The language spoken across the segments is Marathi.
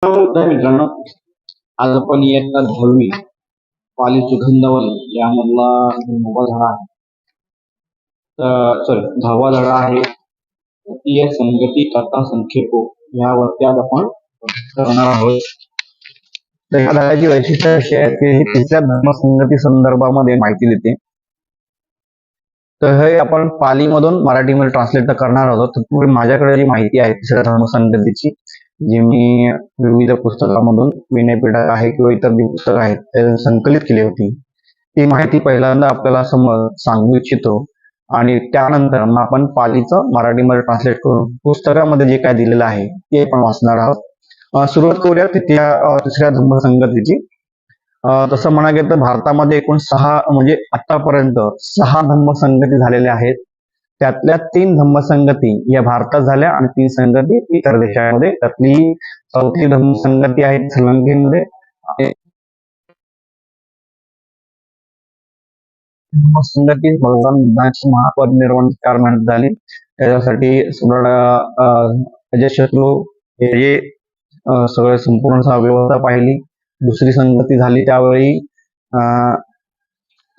तर मित्रांनो, आज आपण इयत्ता 10वी पाली सुगंधवन यामधला नववा धडा आहे. सॉरी 10वा धडा आहे. तृतीय संगती कथा संक्षेपो यावरती आज आपण करणार आहोत. तर या धड्याची वैशिष्ट्य अशी आहे की तिसऱ्या धर्मसंगती संदर्भामध्ये माहिती देते. तर हे आपण पालीमधून मराठीमध्ये ट्रान्सलेट करणार आहोत. तर माझ्याकडे जी माहिती आहे तिसऱ्या धर्मसंगतीची, जी मी विविध पुस्तकामधून विनयपीठक आहे किंवा इतर जी पुस्तकं आहेत ते संकलित केली होती, ती माहिती पहिल्यांदा आपल्याला सांगू इच्छितो आणि त्यानंतर मग आपण पालीचं मराठीमध्ये ट्रान्सलेट करून पुस्तकामध्ये जे काय दिलेलं आहे ते आपण वाचणार आहोत. सुरुवात करूया तिसऱ्या धम्मसंगतीची. तसं म्हणा गेलं तर भारतामध्ये एकूण 6 म्हणजे आतापर्यंत 6 धम्मसंगती झालेल्या आहेत. त्यातल्या 3 धम्मसंगती या भारतात झाल्या आणि 3 संगती इतर देशांमध्ये. त्यातली 4थी धम्मसंगती आहे श्रीलंकेमध्ये. धम्मसंगती भगवान बुद्धांची महापरिनिर्वाण 4 महिन्यात झाली. त्याच्यासाठी अजयशत्रू हे सगळे संपूर्ण व्यवस्था पाहिली. दुसरी संगती झाली त्यावेळी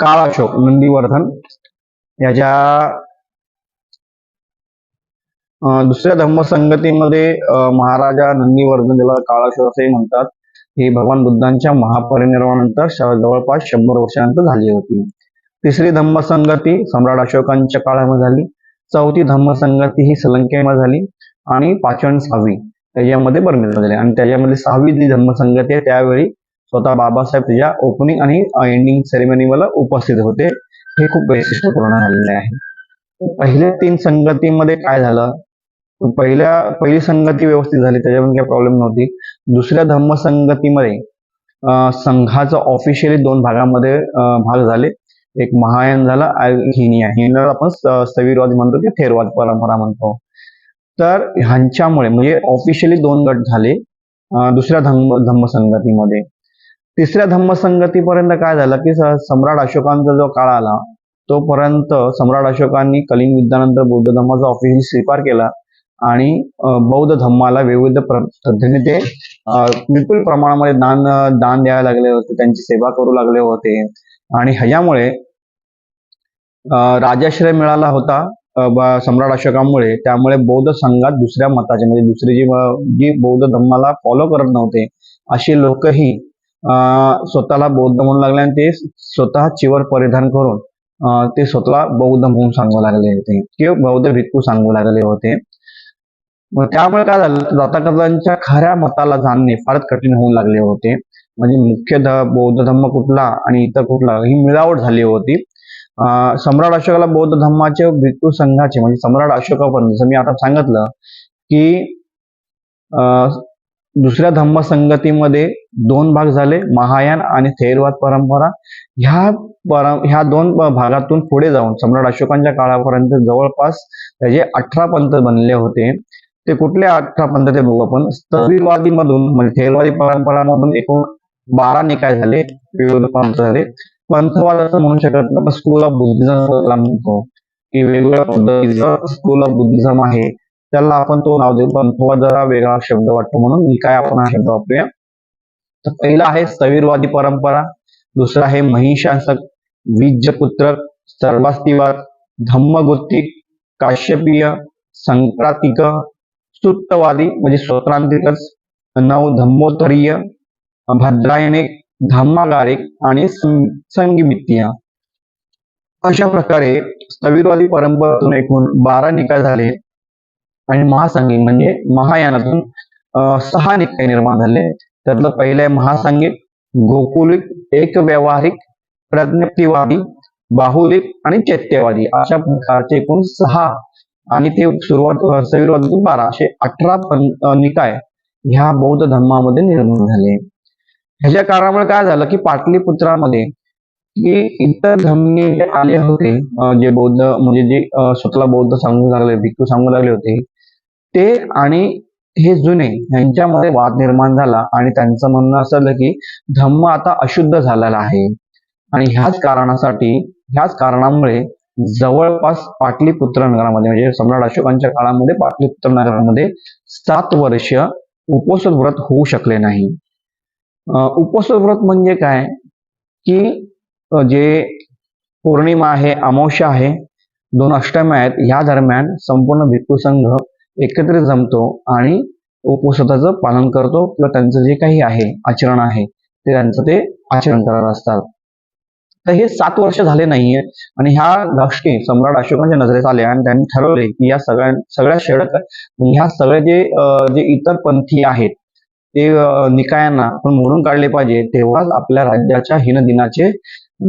काळाशोक नंदीवर्धन याच्या दुसऱ्या धम्मसंगतीमध्ये महाराजा नंदीवर्धन, ज्याला काळाशोक असेही म्हणतात, ही भगवान बुद्धांच्या महापरिनिर्वाणानंतर जवळपास 100 वर्षानंतर झाली होती. तिसरी धम्मसंगती सम्राट अशोकांच्या काळामध्ये झाली. 4थी धम्मसंगती ही श्रीलंकेमध्ये झाली आणि 5वी आणि 6वी त्याच्यामध्ये बर्मिला झाली. आणि त्याच्यामध्ये 6वी जी धम्मसंगती आहे त्यावेळी स्वतः बाबासाहेब त्याच्या ओपनिंग आणि एंडिंग सेरेमनीला उपस्थित होते. हे खूप वैशिष्ट्यपूर्ण झालेले आहे. पहिल्या 3 संगतीमध्ये काय झालं, पहिली संगती व्यवस्थित झाली, त्याच्यामध्ये काही प्रॉब्लेम नव्हती. दुसऱ्या धम्मसंगतीमध्ये संघाचं ऑफिशियली 2 भागामध्ये भाग झाले. एक महायान झाला, हिनीला आपण स्थविरवादी म्हणतो किंवा थेरवाद परंपरा म्हणतो. तर ह्यांच्यामुळे म्हणजे ऑफिशियली 2 गट झाले दुसऱ्या धम्मसंगतीमध्ये. तिसऱ्या धम्मसंगतीपर्यंत काय झालं की सम्राट अशोकांचा जो काळ आला तोपर्यंत सम्राट अशोकांनी कलिंग युद्धानंतर बौद्ध धर्माचा ऑफिशियली स्वीकार केला आणि बौद्ध धर्माला विविध पद्धतीने ते विपुल प्रमाणामध्ये दान द्यायला लागले होते, त्यांची सेवा करू लागले होते. आणि ह्याच्यामुळे राजाश्रय मिळाला होता सम्राट अशोकामुळे. त्यामुळे बौद्ध संघात दुसऱ्या मताचे म्हणजे दुसरी जी बौद्ध धर्माला फॉलो करत नव्हते अशी लोकही स्वतःला बौद्ध म्हणू लागले आणि ते स्वतः चिवर परिधान करून ते स्वतःला बौद्ध म्हणून सांगू लागले होते किंवा बौद्ध भिक्खू सांगू लागले होते. मग त्यामुळे काय झालं, जातकांच्या खऱ्या मताला जाणणे फारच कठीण होऊ लागले होते. म्हणजे मुख्य बौद्ध धर्म कुठला आणि इतर कुठला ही मिळावट झाली होती. सम्राट अशोकाला बौद्ध धर्माचे भिक्खू संघाचे म्हणजे सम्राट अशोकापर्यंत जसं मी आता सांगितलं की दुसऱ्या धम्मसंगतीमध्ये 2 भाग झाले, महायान आणि थेरवाद परंपरा. ह्या 2 भागातून पुढे जाऊन सम्राट अशोकांच्या काळापर्यंत जवळपास त्याचे 18 पंथ बनले होते. ते कुठले 18 पंथ ते बघू आपण. स्थविरवादी मधून म्हणजे थेरवादी परंपरामधून एकूण 12 निकाय झाले, विविध पंथ झाले. पंथवाद असं म्हणू शकत नाही, स्कूल ऑफ बुद्धिझम म्हणतो की वेगवेगळ्या पद्धतीचं स्कूल ऑफ बुद्धिझम आहे, त्याला आपण तो नाव देऊ. पंथवाद जरा वेगळा शब्द वाटतो म्हणून निकाय आपण हा शब्द वापरूया. तर पहिला आहे स्थविरवादी परंपरा, दुसरा आहे महिषासक, विज्जपुत्र, सर्वास्तिवाद, धम्मगुत्तिक, काश्यपीय, संक्रांतिक, सुत्तवादी म्हणजे स्वक्रांतिकच, नवधम्मोत्तरीय, भद्रायनिक, धम्मागारिक आणि संगीमितीय. अशा प्रकारे स्थविरवादी परंपरेतून एकूण 12 निकाय झाले आणि महासंगिक म्हणजे महायानातून 6 निकाय निर्माण झाले. त्यातलं पहिलं आहे महासंगिक, गोकुलिक, एक व्यवहारिक, प्रज्ञप्तिवादी, बाहुलिक आणि चैत्यवादी. अशा प्रकारचे एकूण 6 आणि ते सुरुवात स्थविरवादातून 12 असे 18 निकाय ह्या बौद्ध धर्मामध्ये निर्माण झाले. ह्याच्या कारणामुळे काय झालं की पाटलीपुत्रामध्ये इतर धर्मी जे आले होते, जे बौद्ध म्हणजे जे स्वतःला बौद्ध सांगू लागले, भिक्खू सांगू लागले होते, ते आणि हे जुने यांच्यामध्ये वाद निर्माण झाला आणि त्यांचं म्हणणं असं की धम्म आता अशुद्ध झालेला आहे. आणि ह्याच कारणामुळे जवळपास पाटलीपुत्र नगरामध्ये म्हणजे सम्राट अशोकांच्या काळामध्ये पाटलीपुत्र नगरामध्ये 7 वर्ष उपोषण व्रत होऊ शकले नाही. उपोषण व्रत म्हणजे काय, की जे पौर्णिमा आहे, अमावस्या आहे, 2 अष्टम्या आहेत, ह्या दरम्यान संपूर्ण भिक्खू संघ एकत्रित जमतो आणि उपवासाचं पालन करतो किंवा त्यांचं जे काही आहे आचरण आहे ते त्यांचं ते आचरण करत असतात. तर हे 7 वर्ष झाले नाहीये आणि ह्या गोष्टी सम्राट अशोकांच्या नजरेस आल्या आणि त्यांनी ठरवले की या सगळ्या ह्या सगळे जे इतर पंथी आहेत ते निकायांना आपण मोडून काढले पाहिजे, तेव्हाच आपल्या राज्याच्या हिनदिनाचे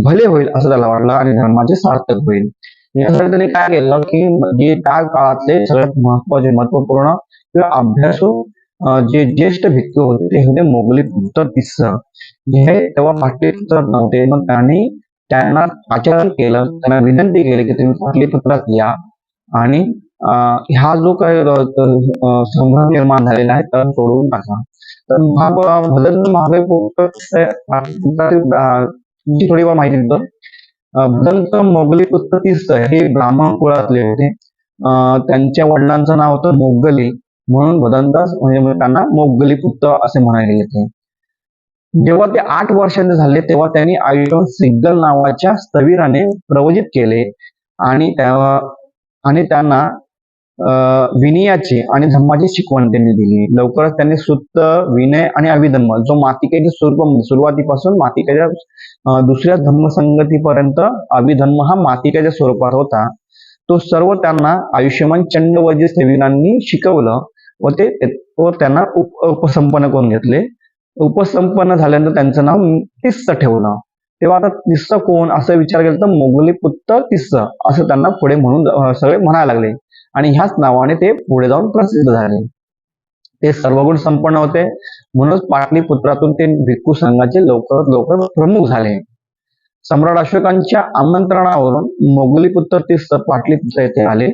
भले होईल असं त्याला वाटलं आणि धर्माचे सार्थक होईल. यासाठी त्यांनी काय केलं की जे त्या काळातले सगळ्यात महत्वपूर्ण किंवा अभ्यासू जे ज्येष्ठ भिक्खू होते ते होते मोगलीपुत्र तिस्स. हे तेव्हा पाटलीपुत्रात नव्हते, मग त्यांना आचरण केलं, त्यांना विनंती केली की तुम्ही पाटलीपुत्रात या आणि हा जो काही संभ्रम निर्माण झालेला आहे तर सोडवून टाका. तर भदंत थोडी माहिती देतो. भदंत मोगलीपुत्र तिस्स हे ब्राह्मण कुळातले होते. त्यांच्या वडिलांचं नाव होतं मोगली, म्हणून भदंत म्हणजे त्यांना मोगलीपुत्र असे म्हणायला येते. जेव्हा ते 8 वर्षांचे झाले तेव्हा त्यांनी आयुष्यात सिग्गल नावाच्या स्थविराने प्रवचित केले आणि त्यांना विनयाची आणि धम्माची शिकवण त्यांनी दिली. लवकरच त्यांनी सुत्त, विनय आणि अभिधम्म जो मातिकेच्या सुरुवातीपासून मातिकेच्या दुसऱ्या धम्मसंगतीपर्यंत अभिधम्म हा मातिकेच्या स्वरूपात होता, तो सर्व त्यांना आयुष्यमान चंडवजी स्थविरांनी शिकवलं व त्यांना उपसंपन्न करून घेतले. उपसंपन्न झाल्यानंतर त्यांचं नाव तिस्स ठेवलं. तेव्हा आता तिस्स कोण असं विचार केला तर मोगलीपुत्र तिस्स असं त्यांना पुढे म्हणून सगळे म्हणायला लागले आणि ह्याच नावाने ते पुढे जाऊन प्रसिद्ध झाले. ते सर्वगुण संपन्न होते, म्हणूनच पाटलीपुत्रातून ते भिक्खू संघाचे लवकरात लवकर प्रमुख झाले. सम्राट अशोकांच्या आमंत्रणावरून मोगलीपुत्र तिस्स पाटलीपुत्र येथे आले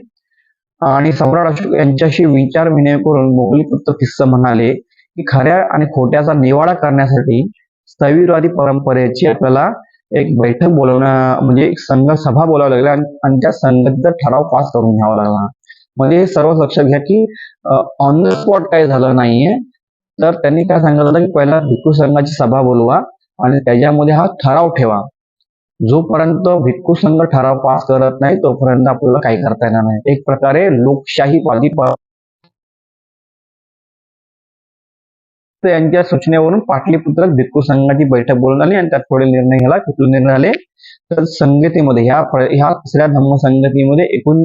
आणि सम्राट अशोक यांच्याशी विचार विनिमय करून मोगलीपुत्र तिस्स म्हणाले की खऱ्या आणि खोट्याचा निवाडा करण्यासाठी स्थविरवादी परंपरेची आपल्याला एक बैठक म्हणजे एक संघ सभा बोलावं लागली आणि त्या संघाचा ठराव पास करून घ्यावा लागला. म्हणजे हे सर्व लक्षात घ्या की ऑन द स्पॉट काही झालं नाहीये. तर त्यांनी काय सांगितलं होतं की पहिला भिक्खू संघाची सभा बोलवा आणि त्याच्यामध्ये हा ठराव ठेवा. जोपर्यंत भिक्खू संघ ठराव पास करत नाही तोपर्यंत आपल्याला काही करता येणार नाही. एक प्रकारे लोकशाहीवादी यांच्या सूचनेवरून पाटलीपुत्रात भिक्खू संघाची बैठक बोलून आली आणि त्यात थोडे निर्णय घ्यायला कुठले निर्णय आले तर संगतीमध्ये ह्या तिसऱ्या धम्म संगतीमध्ये एकूण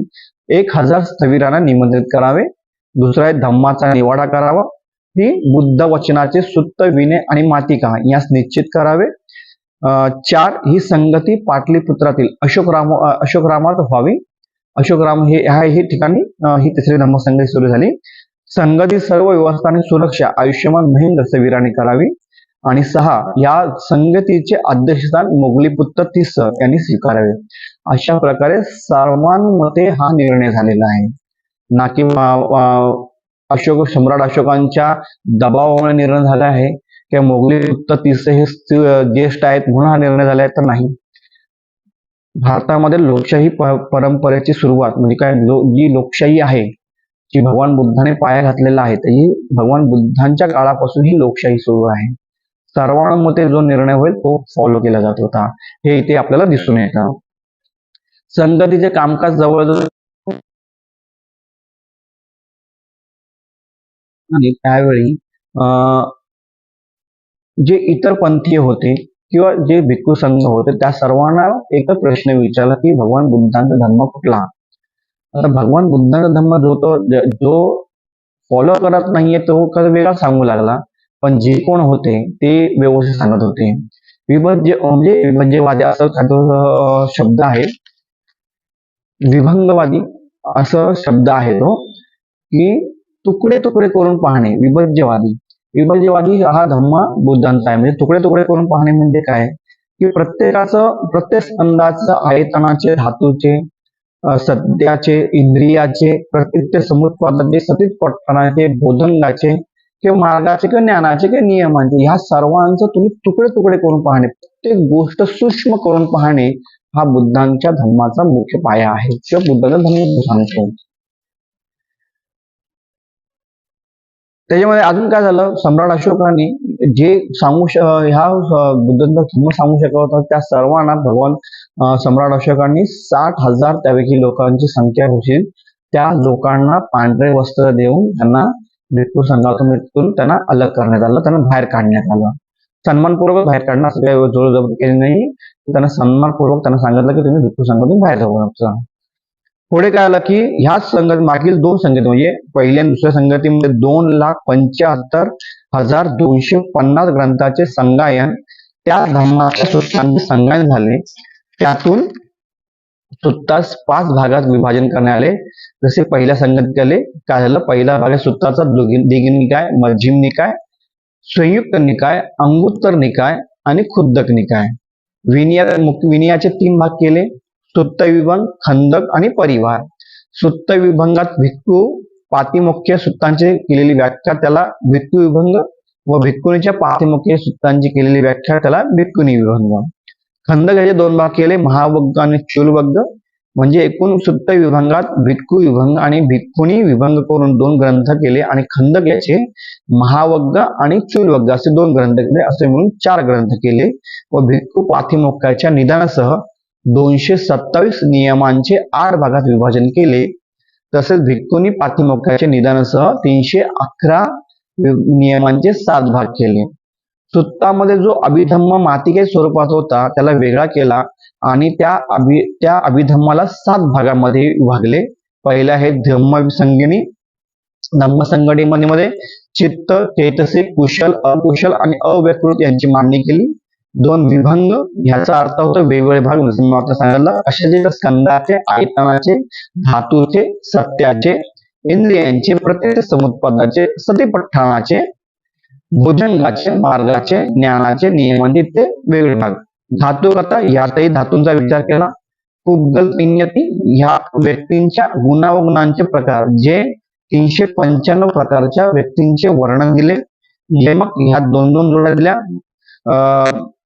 1000 स्थविरांना निमंत्रित करावे. दुसरा आहे धम्माचा निवाडा करावा. ही बुद्ध वचनाचे सुत्त, विनय आणि मातिका यास निश्चित करावे. 4 ही संगती पाटलीपुत्रातील अशोकरामात व्हावी. अशोकराम हे ठिकाणी ही तिसरी धम्म संगती सुरू झाली. संगती सर्व व्यवस्था आणि सुरक्षा आयुष्यमान महेंद्र स्थविरांनी करावी. आणि 6 या संगतीचे अध्यक्षस्थान मोगलीपुत्र तिस्स यांनी स्वीकारावे. अशा प्रकारे सर्वांमध्ये हा निर्णय झालेला आहे, ना की सम्राट अशोकांच्या दबावामुळे निर्णय झाला आहे किंवा मोगलीपुत्र तिस्स हे ज्येष्ठ आहेत म्हणून हा निर्णय झाला आहे तर नाही. भारतामध्ये लोकशाही परंपरेची सुरुवात म्हणजे काय, जी लोकशाही आहे जी भगवान बुद्धाने पाया घातलेला आहे, ही भगवान बुद्धांच्या काळापासून ही लोकशाही सुरू आहे. सर्वांमध्ये जो निर्णय होईल तो फॉलो केला जात होता, हे इथे आपल्याला दिसून येतं. संगतीचे कामकाज जवळजवळ आणि त्यावेळी जे इतर पंथीय होते किंवा जे भिक्खू संघ होते त्या सर्वांना एकच प्रश्न विचारला की भगवान बुद्धांचा धर्म कुठला. आता भगवान बुद्धांचा धर्म जो फॉलो करत नाहीये तो वेगळा सांगू लागला, पण जे कोण होते ते व्यवस्थित सांगत होते. विभज्यवादी असं शब्द आहे, विभंगवादी असं शब्द आहे तो, की तुकडे तुकडे करून पाहणे. विभज्यवादी हा धर्म बुद्धांचा आहे. म्हणजे तुकडे तुकडे करून पाहणे म्हणजे काय की प्रत्येक स्कंदाचं आयतनाचे, धातूचे, सत्याचे, इंद्रियाचे, प्रत्येक समुत्पादनाचे, सतीत्पणाचे, बोधंगाचे किंवा मार्गाचे किंवा ज्ञानाचे किंवा नियमांचे, ह्या सर्वांचं तुम्ही तुकडे तुकडे करून पाहणे, प्रत्येक गोष्ट सूक्ष्म करून पाहणे हा बुद्धांच्या धर्माचा मुख्य पाया आहे किंवा बुद्धाचा धर्म सांगतो. त्याच्यामध्ये अजून काय झालं, सम्राट अशोकाने जे ह्या बुद्धांचा धर्म सांगू शकत होता त्या सर्वांना भगवान सम्राट अशोकांनी 60,000 त्यापैकी लोकांची संख्या होती त्या लोकांना पांढरे वस्त्र देऊन त्यांना भिक्खू संघातून त्यांना अलग करण्यात आलं, त्यांना बाहेर काढण्यात आलं. सन्मानपूर्वक बाहेर काढणं, असं काही जोर जबर केली नाही. त्यांना सन्मानपूर्वक त्यांना सांगितलं की तुम्ही भिक्खू संघातून बाहेर जाऊ नका. पुढे काय आलं की ह्याच संगत मागील दोन संगती म्हणजे पहिल्या आणि दुसऱ्या संगतीमध्ये 2,75,250 ग्रंथाचे संगायन त्या धर्माच्या सूत्रांचे संगायन झाले. त्यातून सुत्तास 5 भागात विभाजन करण्यात आले. जसे पहिल्या संगतीत आले काय झालं, पहिला भाग आहे सुत्ताचा द्विग निकाय, मध्यम निकाय, संयुक्त निकाय, अंगुत्तर निकाय आणि खुद्दक निकाय. विनयाचे 3 भाग केले, सुत्त विभंग, खंदक आणि परिवार. सुत्त विभंगात भिक्खू पातिमोक्ष सुत्तांची केलेली व्याख्या त्याला भिक्खू विभंग व भिक्खुनीच्या पातिमोक्ष सुत्तांची केलेली व्याख्या त्याला भिक्खुनी विभंग. खंदक याचे 2 भाग केले, महावग्ग आणि चूलवग्ग. म्हणजे एकूण सुत्त विभंगात भिक्खू विभंग आणि भिक्खुनी विभंग करून 2 ग्रंथ केले आणि खंदक याचे महावग्ग आणि चूलवग्ग असे 2 ग्रंथ केले, असे मिळून 4 ग्रंथ केले व भिक्खू पातिमोक्ष्याच्या निदानासह 227 नियमांचे 8 भागात विभाजन केले. तसेच भिक्खुनी पातिमोक्ष्याचे निदानासह 311 नियमांचे 7 भाग केले. सुत्तामध्ये जो अभिधम्म मातिके स्वरूपात होता त्याला वेगळा केला आणि त्या अभिधम्माला 7 भागामध्ये विभागले. पहिला आहे धम्मसंगिनी. धम्मसंगणीमध्ये चित्त, चैतसिक, कुशल, अकुशल आणि अव्यकृत यांची मांडणी केली. 2 विभंग, ह्याचा अर्थ होतो वेगवेगळे भाग. सांगितलं कशाचे, स्कंदाचे, आयतनाचे, धातूचे, सत्याचे, इंद्रियांचे, प्रत्येक समुत्पदाचे, सतीपठ्ठाणाचे, भुजंगाचे, मार्गाचे, ज्ञानाचे, नियमांचे ते वेगळे भाग. धातुकथा, यातही धातूंचा विचार केला. पुद्गल पिन्यती, ह्या व्यक्तींच्या गुणावगुणांचे प्रकार जे 395 प्रकारच्या व्यक्तींचे वर्णन दिले. यमक, ह्या 2-2 जोड्या दिल्या.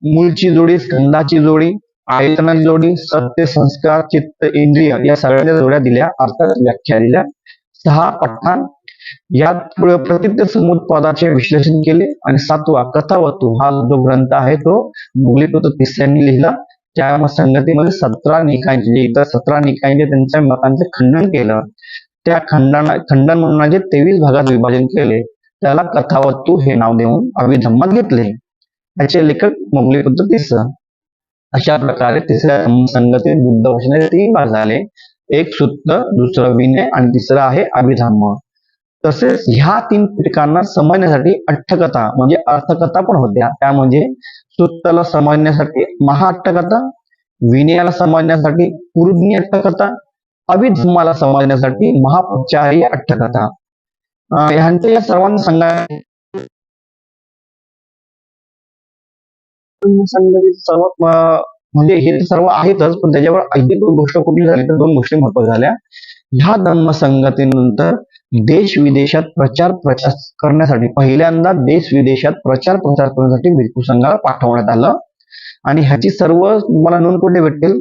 मूळची जोडी, स्कंदाची जोडी, आयतनाची जोडी, सत्य, संस्कार, चित्त, इंद्रिय या सगळ्या जोड्या दिल्या, अर्थात व्याख्या दिल्या. 6 पठ्ठाण, यात प्रतीत समुत्पादाचे विश्लेषण केले. आणि 7वा कथावतू हा जो ग्रंथ आहे तो मोगलीपुत्र तिसऱ्यांनी लिहिला. त्या संगतीमध्ये 17 निकायांचे, इतर 17 निकायांचे त्यांच्या मतांचे खंडन केलं. त्या खंडन म्हणून 23 भागात विभाजन केले. त्याला कथावतू हे नाव देऊन अभिधम्मात घेतले. याचे लेखक मोगलीपुत्र तिसरा. अशा प्रकारे तिसऱ्या संगतीत बुद्ध भाषणाचे 3 भाग झाले. एक सुत्त, दुसरं विनय आणि तिसरं आहे अभिधम्म. तसेच ह्या 3 पिटकांना समजण्यासाठी अट्टकथा म्हणजे अर्थकथा पण होत्या. त्या म्हणजे सुत्तला समजण्यासाठी महाअट्टकथा, विनयाला समजण्यासाठी पुरुज्ञ अट्टकथा, अभिधम्माला समजण्यासाठी महापचारी अट्टकथा. ह्यांच्या या सर्वांना संघ सर्व म्हणजे हे सर्व आहेतच, पण त्याच्यावर अधिक गोष्ट कुठली झाली तर 2 गोष्टी महत्त्वाच्या झाल्या. ह्या धम्मसंगतीनंतर देश विदेशात प्रचार करण्यासाठी पहिल्यांदा देश विदेशात प्रचार करण्यासाठी भिक्खू संघाला पाठवण्यात आलं. आणि ह्याची सर्व तुम्हाला नोंद कुठे भेटेल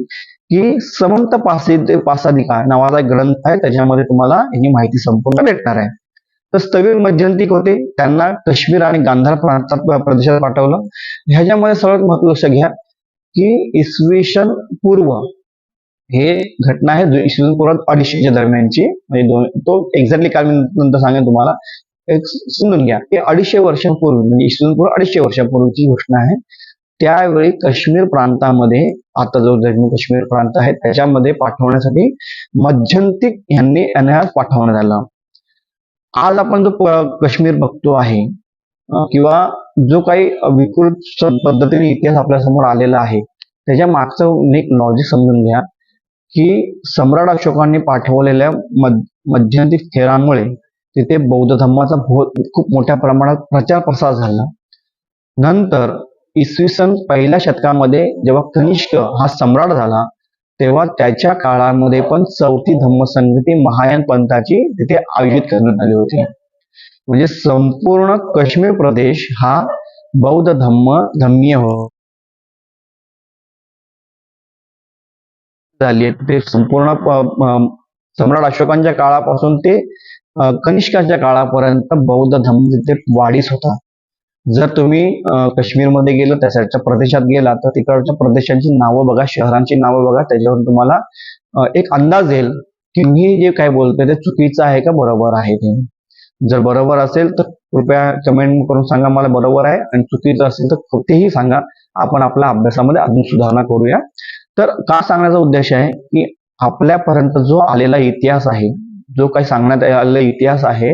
की समंत पासादिका नावाचा ग्रंथ आहे, त्याच्यामध्ये तुम्हाला ही माहिती संपूर्ण भेटणार आहे. तर स्थविर मध्यंतिक होते, त्यांना काश्मीर आणि गांधार प्रदेशात पाठवलं. ह्याच्यामध्ये सर्वात महत्त्वाचं लक्ष घ्या की इसवी सन पूर्व हे घटना आहे इसवी सन पूर्व 250च्या दरम्यानची. म्हणजे तो एक्झॅक्टली काल मी नंतर सांगेन तुम्हाला. एक समजून घ्या की 250 वर्षांपूर्वी म्हणजे इसवी सन पूर्व 250 वर्षांपूर्वीची घोषणा आहे. त्यावेळी काश्मीर प्रांतामध्ये, आता जो जम्मू काश्मीर प्रांत आहे त्याच्यामध्ये पाठवण्यासाठी मध्यंतिक यांना पाठवण्यात आलं. आज आपण जो काश्मीर बघतो आहे किंवा जो काही विकृत पद्धतीने इतिहास आपल्या समोर आलेला आहे त्याच्या मागचं एक लॉजिक समजून घ्या की सम्राट अशोकांनी पाठवलेल्या मध्यंतिक थेरांमुळे तिथे बौद्ध धर्माचा खूप मोठ्या प्रमाणात प्रचार प्रसार झाला. नंतर इसवी सन 1ल्या शतकामध्ये जेव्हा कनिष्क हा सम्राट झाला तेव्हा त्याच्या काळामध्ये पण 4थी धम्मसंगती महायान पंथाची तिथे आयोजित करण्यात आली होती. म्हणजे संपूर्ण काश्मीर प्रदेश हा बौद्ध धम्मीय झाली. ते संपूर्ण सम्राट अशोकांच्या काळापासून ते कनिष्काच्या काळापर्यंत बौद्ध धर्म तिथे वाढीस होता. जर तुम्ही काश्मीरमध्ये गेलं, त्या साईडच्या प्रदेशात गेला, तर तिकडच्या प्रदेशांची नावं बघा, शहरांची नावं बघा, त्याच्यावरून तुम्हाला एक अंदाज येईल की मी जे काय बोलतोय ते चुकीचं आहे का बरोबर आहे ते. जर बरोबर असेल तर कृपया कमेंट करून सांगा मला बरोबर आहे, आणि चुकीचं असेल तर कुठेही सांगा. आपण आपल्या अभ्यासामध्ये अजून सुधारणा करूया. तर का सांगण्याचा उद्देश आहे की आपल्यापर्यंत जो आलेला इतिहास आहे, जो काही सांगण्यात आलेला इतिहास आहे,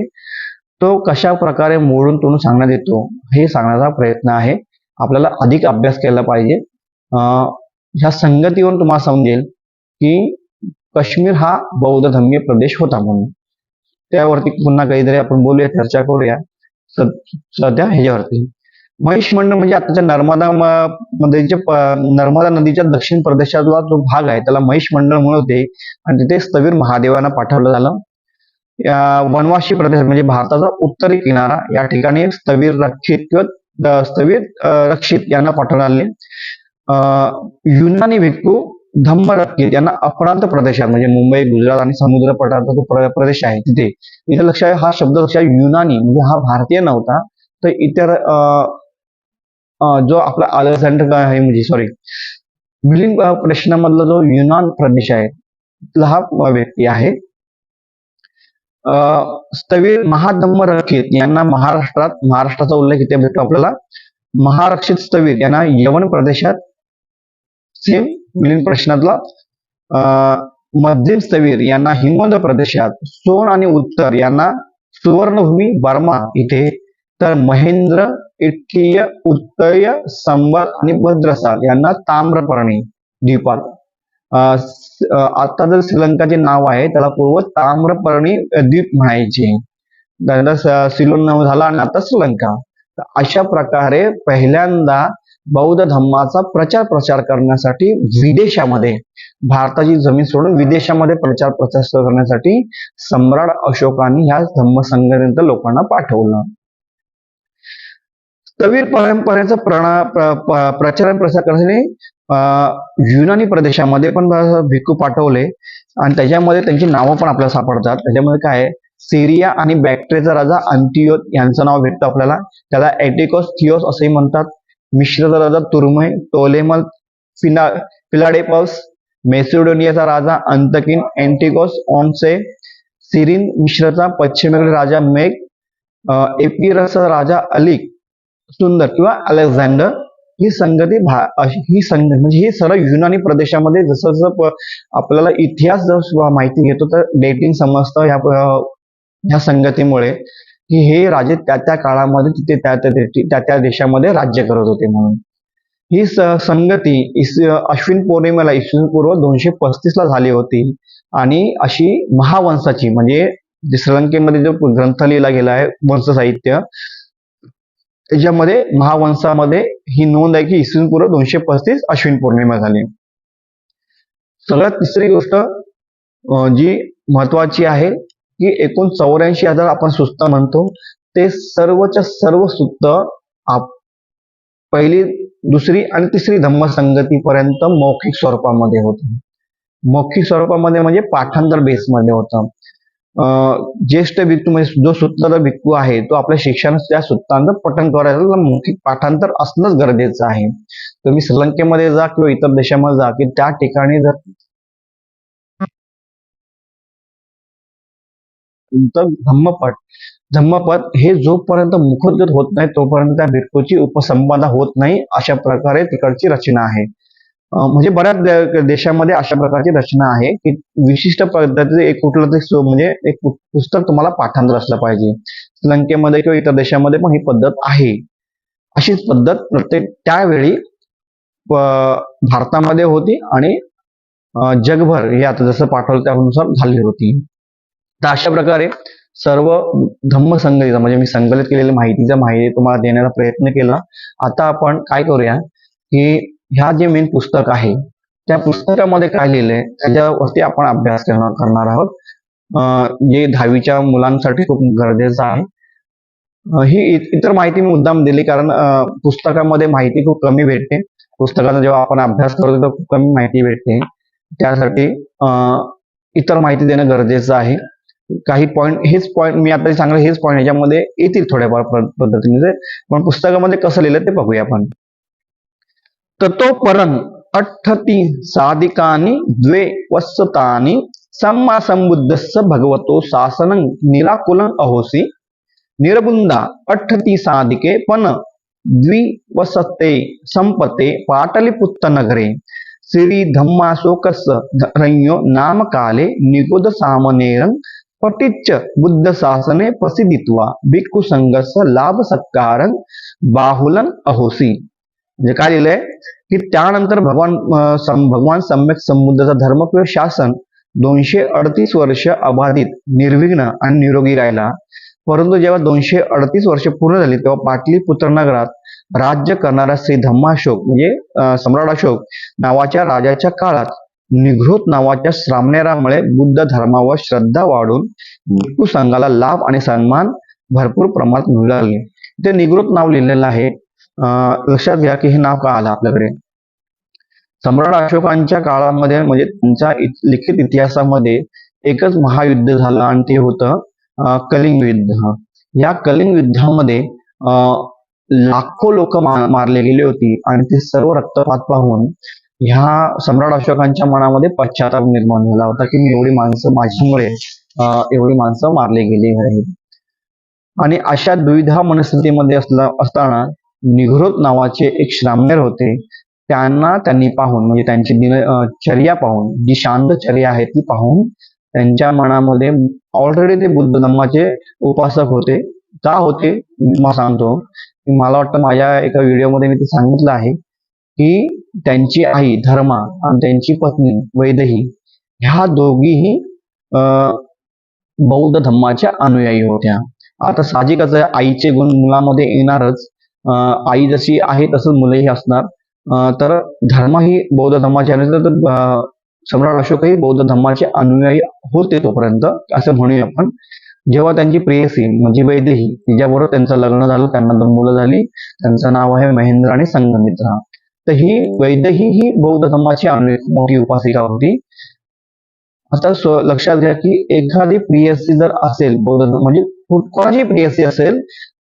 तो कशा प्रकारे मोडून तोडून सांगण्यात येतो हे सांगण्याचा प्रयत्न आहे. आपल्याला अधिक अभ्यास केला पाहिजे. ह्या संगतीवरून तुम्हाला समजेल की काश्मीर हा बौद्ध धर्मीय प्रदेश होता म्हणून. त्यावरती पुन्हा काहीतरी आपण बोलूया, चर्चा करूया सध्या ह्याच्यावरती. महिष मंडळ म्हणजे आताच्या नर्मदा नदीच्या दक्षिण प्रदेशातला जो भाग आहे त्याला महिष मंडळ म्हणते, आणि तिथे स्थवीर महादेवांना पाठवलं झालं. वनवासी प्रदेश म्हणजे भारताचा उत्तरी किनारा, या ठिकाणी स्थवीर रक्षित किंवा स्थवीर रक्षित यांना पाठवण्यात आले. युनानी भिक्खू धम्मरक्षित यांना अप्रांत प्रदेशात म्हणजे मुंबई, गुजरात आणि समुद्रपठाराचा जो प्रदेश आहे तिथे, इथे लक्षात हा शब्द लक्षात, युनानी म्हणजे हा भारतीय नव्हता, तर इतर जो आपला अलेक्झांडर आहे म्हणजे सॉरी मिलिंद प्रश्नामधला जो युनान प्रदेश आहे तिथला हा व्यक्ती आहे. स्थवीर महाधम्मरक्षित यांना महाराष्ट्राचा उल्लेख इथे भेटतो आपल्याला. महारक्षित स्थवीर यांना यवन प्रदेशात, सेम मिलिंद प्रश्नातला. मध्यम स्थवीर यांना हिमवंत प्रदेशात, सोन आणि उत्तर यांना सुवर्णभूमी बर्मा इथे, तर महेंद्र, इटकीय, उत्तय, संबल आणि भद्रसाल यांना ताम्रपर्णी द्वीपात. आता जर श्रीलंकाचे नाव आहे त्याला पूर्व ताम्रपर्णी द्वीप म्हणायचे, त्यानंतर सिलोन नाव झाला आणि आता श्रीलंका. अशा प्रकारे पहिल्यांदा बौद्ध धर्माचा प्रचार करण्यासाठी विदेशामध्ये, भारताची जमीन सोडून विदेशामध्ये प्रचार करण्यासाठी सम्राट अशोकाने ह्या धम्म संघटनेच्या लोकांना पाठवलं. स्थवीर परंपरेचा प्रचार करण्यासाठी युनानी प्रदेशामध्ये पण भिक्खू पाठवले, आणि त्याच्यामध्ये त्यांची नावं पण आपल्याला सापडतात. त्याच्यामध्ये काय, सिरिया आणि बॅक्ट्रियाचा राजा अंतियोत यांचं नाव भेटतं आपल्याला. त्याला एटिकोस थिओस असेही म्हणतात. मिश्रचा राजा तुर्मय, टोलेमल फिलाडेपस, मेसिडोनियाचा राजा अंतकिन, एंटिकोस ऑनसे, सिरिन मिश्रचा पश्चिमेकडील राजा मेघ, एपिरसचा राजा अलिक सुंदर किंवा अलेक्झांडर. ही संगती म्हणजे हे सर्व युनानी प्रदेशामध्ये जसं जसं आपल्याला इतिहास जर माहिती घेतो तर डेटिंग समजतं ह्या संगतीमुळे की हे राजे त्या काळामध्ये तिथे त्या देशामध्ये राज्य करत होते म्हणून. ही संगती अश्विन पौर्णिमेला इसवी पूर्व 235 ला झाली होती, आणि अशी महावंशाची म्हणजे श्रीलंकेमध्ये जो ग्रंथ लिहिला गेला आहे वंश साहित्य, त्याच्यामध्ये महावंशामध्ये ही नोंद आहे की इसवी पूर्व 235 अश्विन पौर्णिमा झाली. सगळ्यात तिसरी गोष्ट जी महत्वाची आहे की एकूण 84,000 आपण सुत्त म्हणतो, ते सर्वच्या सर्व सुत्त पहिली, दुसरी आणि तिसरी धम्म संगतीपर्यंत मौखिक स्वरूपामध्ये होतं. मौखिक स्वरूपामध्ये म्हणजे पाठांतर बेसमध्ये होतं. ज्येष्ठ भिक्खू म्हणजे जो सुत्ताचा भिक्खू आहे तो आपल्या शिक्षण त्या सुत्तांचं पठण करायचं मौखिक पाठांतर असणंच गरजेचं आहे. तुम्ही श्रीलंकेमध्ये जा किंवा इतर देशामध्ये जा की त्या ठिकाणी जर धम्मपद हे जोपर्यंत मुखोद्गत होत नाही तोपर्यंत त्या भिक्खूची उपसंपदा होत नाही, अशा प्रकारे तिकडची रचना आहे. म्हणजे बऱ्याच देशामध्ये अशा प्रकारची रचना आहे की विशिष्ट पद्धतीचे एक कुठलं तरी म्हणजे एक पुस्तक तुम्हाला पाठांतर असलं पाहिजे. श्रीलंकेमध्ये किंवा इतर देशामध्ये पण ही पद्धत आहे. अशीच पद्धत प्रत्येक त्यावेळी भारतामध्ये होती आणि जगभर हे आता जसं पाठवलं त्यानुसार झाली होती. तर अशा प्रकारे सर्व धम्म संगतीचा म्हणजे मी संकलित केलेल्या माहिती तुम्हाला देण्याचा प्रयत्न केला. आता आपण काय करूया की ह्या जे मेन पुस्तक आहे त्या पुस्तकामध्ये काय लिहिलंय त्याच्यावरती आपण अभ्यास करणार आहोत. जे 10वीच्या मुलांसाठी खूप गरजेचं आहे. ही इतर माहिती मी मुद्दाम दिली कारण पुस्तकामध्ये माहिती खूप कमी भेटते. पुस्तकाचा जेव्हा आपण अभ्यास करतो तर खूप कमी माहिती भेटते, त्यासाठी इतर माहिती देणं गरजेचं आहे. काही पॉईंट, हेच पॉईंट मी आता सांगले, हेच पॉईंट याच्यामध्ये येतील थोड्याफार पद्धतीने, पण पुस्तकामध्ये कसं लिहिलं ते बघूया आपण. ततो परं अठ्ठति साधिकानि द्वे वत्सतानि सम्मा संबुद्धस्य भगवतो शासनं निराकुलं अहोसि निर्बुंदा अठ्ठति साधिके पण द्विवसते संपते पाटलिपुत्र नगरे श्री धम्माशोकस्य रण्यो नाम काले निगुद सामनेरं पटिच्च बुद्ध शासने प्रसिद्धित्वा भिक्खू संघस्य लाभ सत्कारं बाहुलं अहोसी. म्हणजे काय लिहिलंय की त्यानंतर भगवान सम्यक संबुद्धाचा धर्मप्रिय शासन 238 वर्ष अबाधित, निर्विघ्न आणि निरोगी राहिला. परंतु जेव्हा 238 वर्ष पूर्ण झाली तेव्हा पाटलीपुत्र नगरात राज्य करणारा श्री धम्माशोक म्हणजे सम्राट अशोक नावाच्या राजाच्या काळात निघृत नावाच्या श्रामणेरामुळे बुद्ध धर्मावर श्रद्धा वाढून भिक्खू संघाला लाभ आणि सन्मान भरपूर प्रमाणात मिळू लागले. ते निघृत नाव लिहिलेलं आहे. लक्षात घ्या की हे नाव का आलं आपल्याकडे. सम्राट अशोकांच्या काळामध्ये म्हणजे त्यांच्या लिखित इतिहासामध्ये एकच महायुद्ध झालं आणि ते होतं कलिंग युद्ध. या कलिंग युद्धामध्ये लाखो लोक मारले गेले होते आणि ते सर्व रक्तपात पाहून ह्या सम्राट अशोकांच्या मनामध्ये पश्चाताप निर्माण झाला होता की एवढी माणसं माझ्यामुळे एवढी माणसं मारले गेली आहेत. आणि अशा द्विधा मनस्थितीमध्ये असताना निघृत नावाचे एक श्रामणेर होते. त्यांनी पाहून म्हणजे त्यांची दिनचर्या पाहून, जी शांत चर्या आहे ती पाहून त्यांच्या मनामध्ये ऑलरेडी ते बुद्ध धम्माचे उपासक होते. का होते मला सांगतो. मला वाटतं माझ्या एका व्हिडिओमध्ये मी ते सांगितलं आहे की त्यांची आई धर्मा आणि त्यांची पत्नी वैदेही ह्या दोघीही बौद्ध धम्माच्या अनुयायी होत्या. आता साहजिकच आहे, आईचे गुण मुलामध्ये येणारच. आई जशी आहे तसंच मुलंही असणार. तर धर्म ही बौद्ध धर्माचे अनुयायी, तर सम्राट अशोकही बौद्ध धर्माचे अनुयायी होते तोपर्यंत असं म्हणूया आपण. जेव्हा त्यांची प्रेयसी म्हणजे वैदेही तिच्याबरोबर त्यांचं लग्न झालं, त्यांना 2 मुलं झाली. त्यांचं नाव आहे महेंद्र आणि संघमित्रा. तर ही वैदेही ही बौद्ध धर्माची मोठी उपासिका होती. आता लक्षात घ्या की एखादी प्रेयसी जर असेल बौद्ध म्हणजे कोणाची प्रेयसी असेल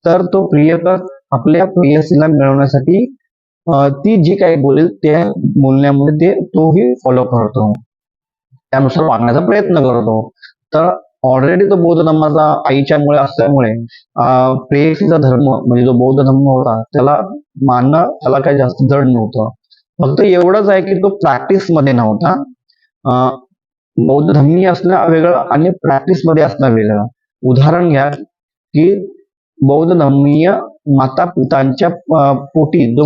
तर तो प्रियकर आपल्या प्रेयसीला मिळवण्यासाठी ती जी काही बोलेल त्या बोलण्यामध्ये तोही फॉलो करतो, त्यानुसार वागण्याचा प्रयत्न करतो. तर ऑलरेडी तो बौद्ध धर्माचा आईच्यामुळे असल्यामुळे प्रेयसीचा धर्म म्हणजे जो बौद्ध धर्म होता त्याला मानणं त्याला काही जास्त जड नव्हतं. फक्त एवढंच आहे की तो प्रॅक्टिस मध्ये नव्हता. बौद्ध धर्मीय असणं वेगळं आणि प्रॅक्टिस मध्ये असणं वेगळं. उदाहरण घ्या की बौद्ध धर्मीय माता पितांच्या पोटी जो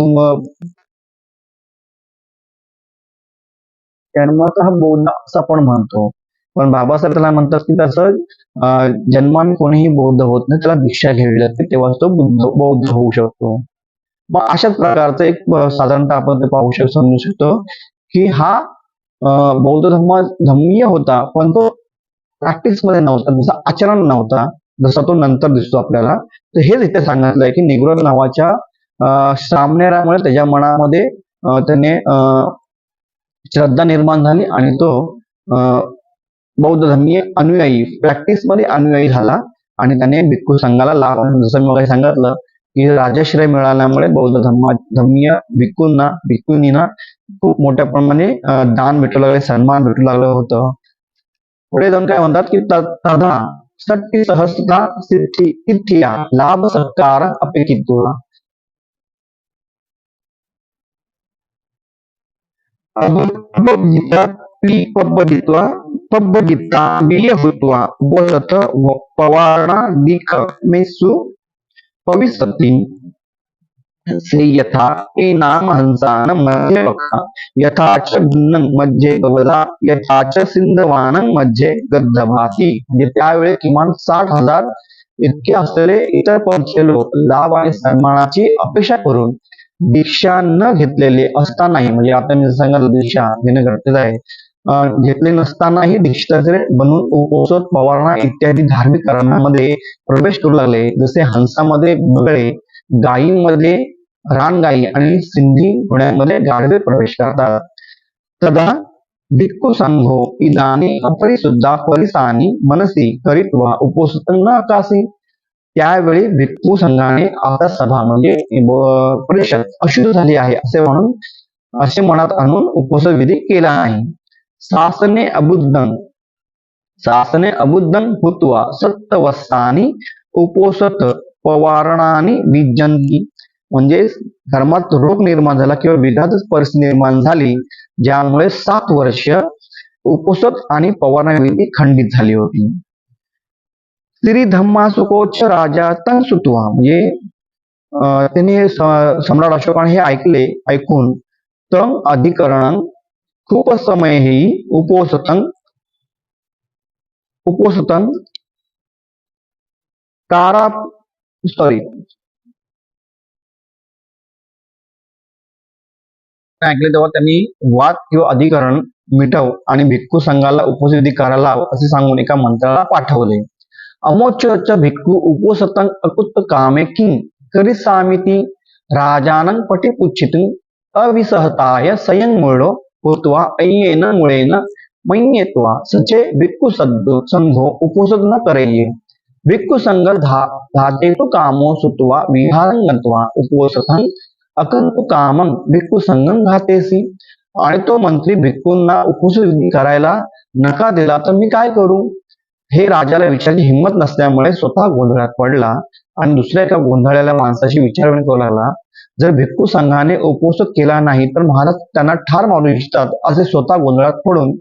जन्माचा हा बौद्ध असं आपण म्हणतो, पण बाबासाहेब त्याला म्हणतात की तसं जन्माने कोणीही बौद्ध होत नाही, त्याला दीक्षा घ्यावी लागते तेव्हा तो बौद्ध होऊ शकतो. मग अशाच प्रकारचं एक साधारणतः आपण ते पाहू शकतो, समजू शकतो की हा बौद्ध धर्मीय होता पण तो प्रॅक्टिस मध्ये नव्हता, जसा आचरण नव्हता जसा तो नंतर दिसतो आपल्याला. तर हेच इथे सांगितलंय की निग्रो नावाच्या श्रामणेरामुळे त्याच्या मनामध्ये त्याने श्रद्धा निर्माण झाली आणि तो बौद्ध धर्मीय अनुयायी प्रॅक्टिस मध्ये अनुयायी झाला आणि त्याने भिक्खू संघाला लाभ, जसं मी काही सांगितलं की राजाश्रय मिळाल्यामुळे बौद्ध धर्मीय भिक्खूंना खूप मोठ्या प्रमाणे दान भेटू लागले, सन्मान भेटू लागलं होतं. पुढे जाऊन काय म्हणतात की तदा षट्टी सहस्रा सिद्धिया लाभ सत्कार अपेक्षित पब्बदित्वा बियहुत्वा बोलत पवारणा दिख मेसु पविसती से यथा एनाम हंसान मध्ये बघा यथाच भिन्न मध्ये गवला यथाच सिंधवानं मध्ये गद्धभाती. म्हणजे त्यावेळी किमान 60,000 इतके असलेले इतर पंथीय लोक लाभ आणि सन्मानाची अपेक्षा करून दीक्षा न घेतलेले असतानाही, म्हणजे आता मी सांगितलं दीक्षा घेणं गरजेचं आहे, घेतले नसतानाही दीक्षिताचे बनून उपोषण पवारणा इत्यादी धार्मिक कारणामध्ये प्रवेश करू लागले. जसे हंसामध्ये बगळे, गायीमध्ये रानगाई आणि सिंधी घोड्यांमध्ये गाढवे प्रवेश करतात. तदा भिक्खू संघो इदानी अपरिशुद्धा परिसानी मनसी करित्वा उपोषितं न अकासी. त्यावेळी भिक्खू संघाने आता सभा म्हणजे परिषद अशुद्ध झाली आहे असे मनात आणून उपवास विधी केला नाही. शासने अबुद्धं भूत्वा सत्तवस्सानि उपोषत पवारणानि विजन्ति. म्हणजे धर्मात रोग निर्माण झाला किंवा विघात परिस्थिती निर्माण झाली ज्यामुळे 7 वर्ष उपोषत आणि पवारणा विधी खंडित झाली होती. श्री धम्मासुकोच्च राजा तं सुतवा. म्हणजे त्याने सम्राट अशोकाने हे ऐकून तं अधिकरण खूप समय ही उपोषतन कारा ऐकले तेव्हा त्यांनी वाद किंवा अधिकरण मिटव आणि भिक्खू संघाला उपस्थिती करायला असे सांगून एका मंत्र्याला पाठवले. अमोच्च भिक्खू उपोषतं अकुत कामे किं करिसामिति राजानं पटी पुच्छितुं अविसहताय संयमूढो भूत्वा अय्येन मुळेन मय्येत्वा सचे भिक्खू संघो उपोषत न करेये. भिक्खू संघ धातेतु कामो सुत्वा विहारं गत्वा उपोषतं अकंतु कामं भिक्खू संघं घातेसी. आणि तो मंत्री भिक्खूंना उपवास करायला नकार दिला तर मी काय करू. हे राजाला विचारायची हिंमत नसल्यामुळे स्वतः गोंधळात पडला आणि दुसऱ्या एका गोंधळलेल्या माणसाशी विचारविनिमय करू लागला. जर भिक्खू संघाने उपवास केला नाही तर महाराज त्यांना ठार मारू इच्छितात असे स्वतः गोंधळात पडून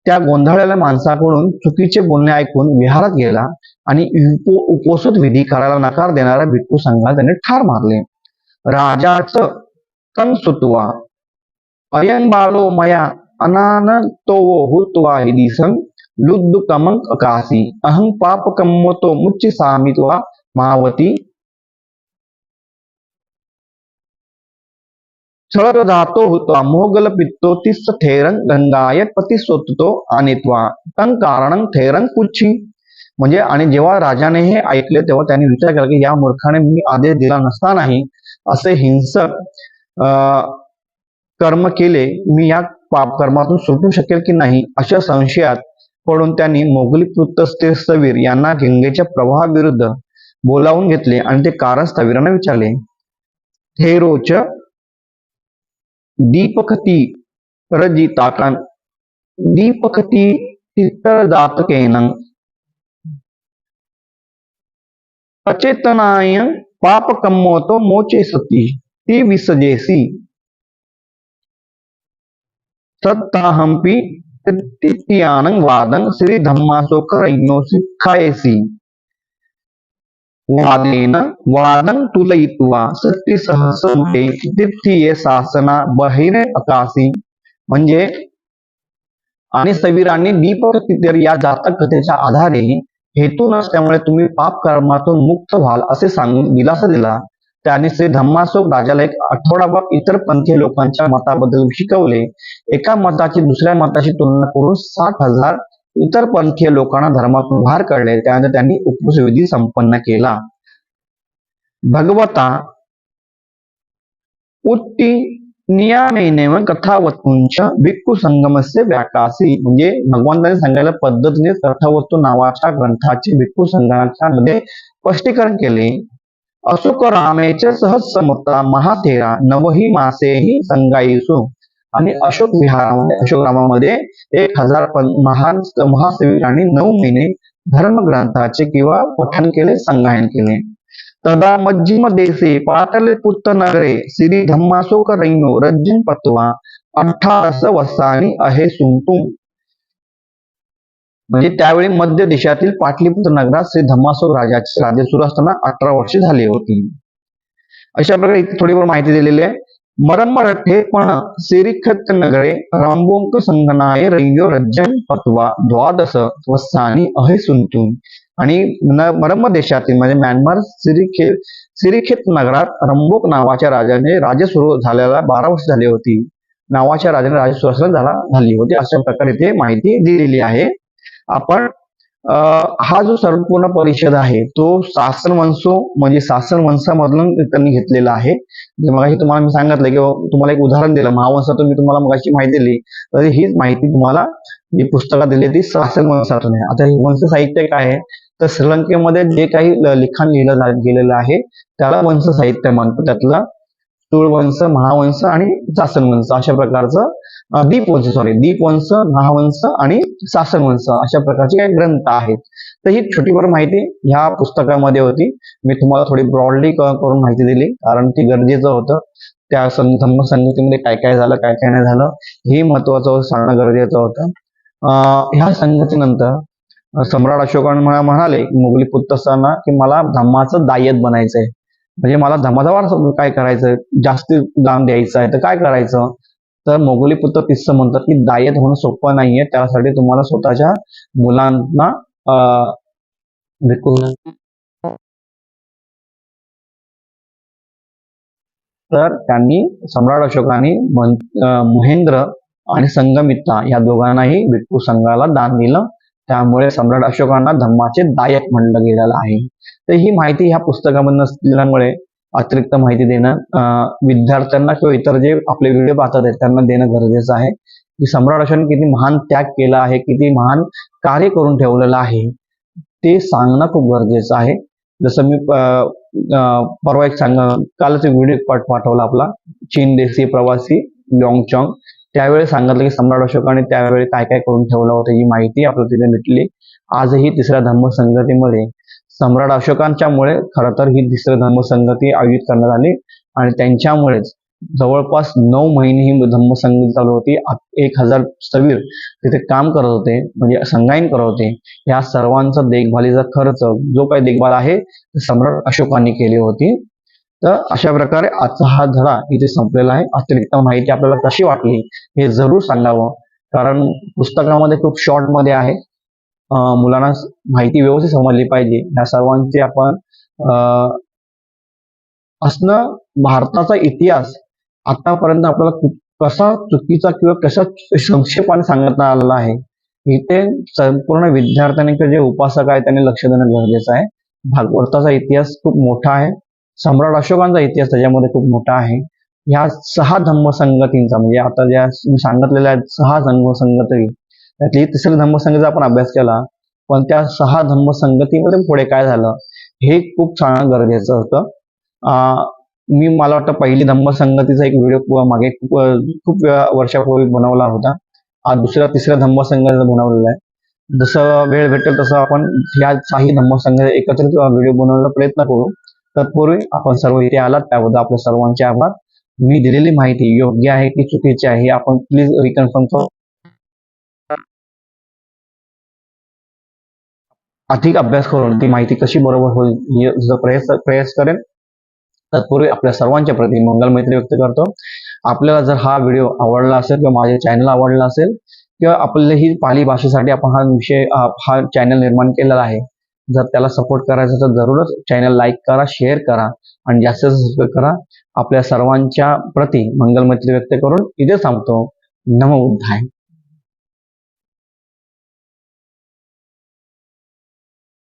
त्या गोंधळलेल्या माणसाकडून चुकीचे बोलणे ऐकून विहारात गेला आणि उपवास विधी करायला नकार देणाऱ्या भिक्खू संघाला त्याने ठार मारले. राजाचं तं सुतवा अयं बालो मया अनानतो हुत्वा हिदिसं लुद्दुकमं अकासी अहं पापकम्मतो मुच्चिसामि त्वा मावती. छळदातो हुत्वा मोगल पित्तो तिस्स थेरं गंगायत पतिसोत्तो अनित्वा तं कारणं थेरं पुच्छी. म्हणजे आणि जेव्हा राजाने हे ऐकले तेव्हा त्यांनी विचार केला की या मूर्खाने मी आदेश दिला नसतानाही असे हिंसक कर्म केले, मी या पाप कर्मातून सुटू शकेल की नाही अशा संशयात पडून त्यांनी मोगली पुत्र स्थवीर यांना गंगेच्या प्रवाहाविरुद्ध बोलावून घेतले आणि ते कारण स्थवीरांना विचारले. थेरोच दीपकती रजिताकान दीपकती चित्तदातकेन अचेतनाय पापकम्मोतो मोचे सती ती विसजेसी सत्ताहंपी तित्यानं वादं श्री धम्मासोकरय्योसि खायसी. वादेन वादं तुलयित्वा सत्य सहसमुते तिथ्ये शासना बहिरे अकासी. म्हणजे आणि स्थवीरांनी दीपक तिथर या जातक कथेच्या आधारे हेतू नसल्यामुळे तुम्ही पाप कर्मातून मुक्त व्हाल असे सांगून दिलासा दिला. त्याने श्री धम्मासोक राजाला एक आठवडाभर इतर पंथीय लोकांच्या मताबद्दल शिकवले. एका मताची दुसऱ्या मताशी तुलना करून 60,000 इतर पंथीय लोकांना धर्मातून बाहेर काढले. त्यानंतर त्यांनी उपवास विधी संपन्न केला. भगवता उत्ती नियामेनेव कथावस्तूंच भिक्खू संगमस्य व्याकासी. म्हणजे भगवंताने सांगायला पद्धतीने कथावस्तू नावाच्या ग्रंथाचे भिक्खू संघाच्या मध्ये स्पष्टीकरण केले. अशोक रामेचे सहस्रमुक्ता महाथेरा नवही मासेही संगाईसु. आणि अशोक विहारामध्ये अशोक रामामध्ये 1000 महासेविकांनी 9 महिने धर्मग्रंथाचे किंवा पठण केले, संगायन केले. तदा मज्जिम देशे पाटलिपुत्र नगरे श्री धम्मासोकरय्यो रज्जुन पत्वा 18 वर्षांनी अहे सुंतुम. म्हणजे त्यावेळी मध्य देशातील पाटलिपुत्र नगरात श्री धम्मासोक राजाचे राज्य सुरू असताना 18 वर्षे झाली होती. अशा प्रकारे इथे थोडीफार माहिती दिलेली आहे. मरमरठे पण सिरिखत नगरे रामबोंक संगनाय रय्यो रज्जन पत्वा 12 वर्षांनी अहे सुंतुम. आणि मरम देशातील म्हणजे म्यानमार सिरिखेत नगरात रंबोक नावाच्या राजाने राज्य सुरू झाल्याला 12 वर्ष झाली होती. नावाच्या राजाने राज्य सुरू झाली होती. अशा प्रकारे इथे माहिती दिलेली आहे. आपण हा जो सर्वपूर्ण परिषद आहे तो शासन वंशो म्हणजे शासन वंशामधून त्यांनी घेतलेला आहे. मगाशी तुम्हाला मी सांगितलं की तुम्हाला एक उदाहरण दिलं महावंशातून, मी तुम्हाला मगाशी माहिती दिली, तर हीच माहिती तुम्हाला जी पुस्तकात दिली ती शासन वंशातून आहे. आता हे वंश साहित्य काय आहे, तर श्रीलंकेमध्ये जे काही लिखाण गेलेलं आहे त्याला वंश साहित्य म्हणतो. त्यातला तुळवंश, महावंश आणि शासनवंश अशा प्रकारचं दीपवंश, महावंश आणि शासनवंश अशा प्रकारचे काही ग्रंथ आहेत. तर ही छोटीफार माहिती ह्या पुस्तकामध्ये होती. मी तुम्हाला थोडी ब्रॉडली करून माहिती दिली, कारण ती गरजेचं होतं. त्या धम्म संगतीमध्ये काय काय झालं, काय काय नाही झालं, हे महत्वाचं सांगणं गरजेचं होतं. ह्या संगतीनंतर सम्राट अशोकाने मला म्हणाले मुघली पुत्र असताना की मला धम्माचं दायक बनायचंय, म्हणजे मला धम्माचा वारसा काय करायचं, जास्ती दान द्यायचं आहे तर काय करायचं. तर मोगली पुत्र तिस्स म्हणतात की दायत होणं सोपं नाहीये, त्यासाठी तुम्हाला स्वतःच्या मुलांना विकून. तर त्यांनी सम्राट अशोकाने महेंद्र आणि संघमित्रा या दोघांनाही भिक्खू संघाला दान दिलं. त्यामुळे सम्राट अशोकांना धम्माचे दायक म्हणलं गेलेलं आहे. तर ही माहिती ह्या पुस्तकामध्ये नसल्यामुळे अतिरिक्त माहिती देणं विद्यार्थ्यांना किंवा इतर जे आपले व्हिडिओ पाहतात आहेत त्यांना देणं गरजेचं आहे, की सम्राट अशोकाने किती महान त्याग केला आहे, किती महान कार्य करून ठेवलेलं आहे ते सांगणं खूप गरजेचं आहे. जसं मी परवा एक कालच एक व्हिडिओ पाठवला आपला चीन देशी प्रवासी लॉंगचॉंग, त्यावेळी सांगितलं की सम्राट अशोकाने त्यावेळी काय काय करून ठेवलं होतं, ही माहिती आपल्याला तिथे भेटली. आजही तिसऱ्या धम्म संगतीमध्ये सम्राट अशोकांच्यामुळे खरं तर ही तिसऱ्या धम्म संगती आयोजित करण्यात आली आणि त्यांच्यामुळेच जवळपास 9 महिने ही धम्म संगती चालू होती. 1000 स्थवीर तिथे काम करत होते, म्हणजे संगायन करत होते. या सर्वांचा देखभालीचा खर्च जो काही देखभाल आहे सम्राट अशोकांनी केली होती. तर अशा प्रकारे आजचा हा धडा इथे संपलेला आहे. अतिरिक्त माहिती आपल्याला कशी वाटली हे जरूर सांगावं, कारण पुस्तकामध्ये खूप शॉर्ट मध्ये आहे. मुलांना माहिती व्यवस्थित समजली पाहिजे. या सर्वांची आपण असणं भारताचा इतिहास आतापर्यंत आपल्याला कसा चुकीचा किंवा कसा संक्षेपाने सांगण्यात आलेला आहे, इथे संपूर्ण विद्यार्थ्यांनी जे उपासक आहे त्यांनी लक्ष देणं गरजेचं आहे. भागवताचा इतिहास खूप मोठा आहे, सम्राट अशोकांचा इतिहास त्याच्यामध्ये खूप मोठा आहे. ह्या 6 धम्म संगतींचा म्हणजे आता ज्या सांगितलेल्या 6 धम्म संगती त्यातली तिसऱ्या धम्म संगतीचा आपण अभ्यास केला, पण त्या 6 धम्म संगतीमध्ये पुढे काय झालं हे खूप सांगणं गरजेचं होतं. मला वाटतं पहिली धम्म संगतीचा एक व्हिडिओ मागे खूप वर्षापूर्वी बनवला होता. आज दुसऱ्या तिसऱ्या धम्म संगतीचा बनवलेला आहे. जसं वेळ भेटेल तसं आपण ह्या 6 धम्म संगती एकत्रित व्हिडिओ बनवण्याचा प्रयत्न करू. तत्पूर्वी आपण सर्व इथे आलात त्याबद्दल आपल्या सर्वांचे आभार. मी दिलेली माहिती योग्य आहे की चुकीची आहे हे आपण प्लीज रिकन्फर्म करू. अधिक अभ्यास करून ती माहिती कशी बरोबर होईल प्रयास करेन. तत्पूर्वी आपल्या सर्वांच्या प्रती मंगल मैत्री व्यक्त करतो. आपल्याला जर हा व्हिडिओ आवडला असेल किंवा माझे चॅनल आवडला असेल किंवा आपल्याला ही पाली भाषेसाठी आपण हा चॅनल निर्माण केलेला आहे, जर त्याला सपोर्ट करायचा तर जरूरच चॅनल लाईक करा, शेअर करा आणि जास्त सबस्क्राईब करा. आपल्या सर्वांच्या प्रती मंगल मैत्री व्यक्त करून इथे थांबतो. नमो बुद्धाय.